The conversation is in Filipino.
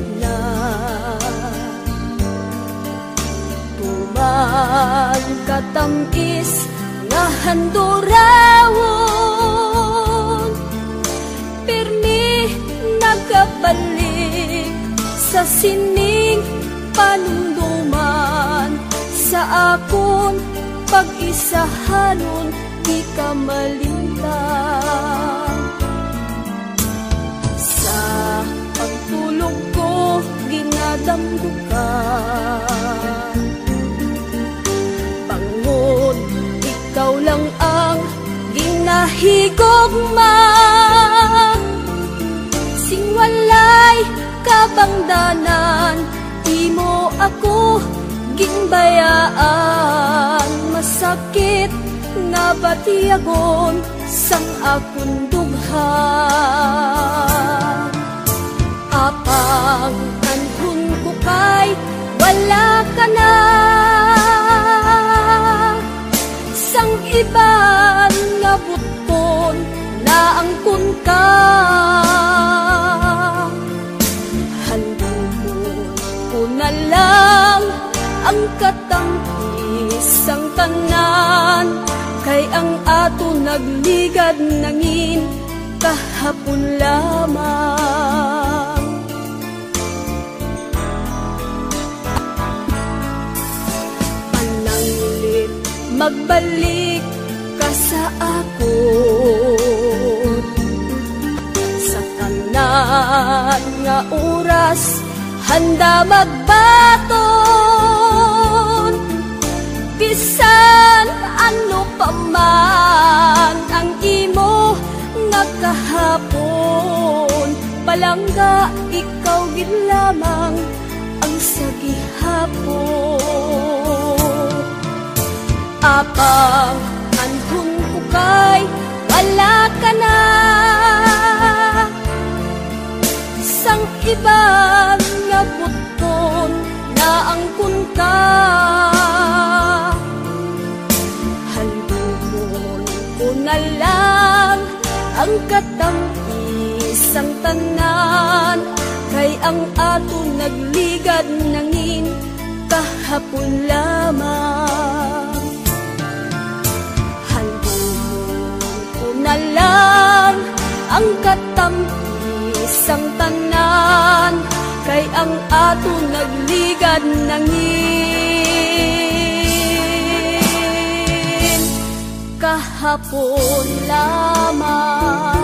nagligad na. Tuman katamis nga handurawon, pirmi nagabalik sa sining panumduman. Sa akon pag-isahanon di ka malintang. Sa pagtulog ko ginadamgo ka, bangon ikaw lang ang ginahigugma. Sing walay kabangdanan, di mo ako ginbayaan. Masakit nga batiyagon sang akong dughan. Apang anhon ko kay wala ka na, sang iban nga buton na angkon ka. Handumon ko na lang ang katangkis ang tanan, kay ang ato nagligad nangin kahapon lamang. Pananglit magbalik ka sa akon, sa tanan nga oras handa magbaton. Bisan ano pa man ang imo nga kahapon, palangga ikaw gid lamang ang sagihapon. Apang anhon ko kay wala ka na, sang ibang nga buton na angkon ka. Handumon ko na lang ang katamis ang tanan, kay ang ato nagligad nangin kahapon lamang. Handumon ko na lang ang katamis ang tanan, kay ang ato nagligad nangin kahapon lamang.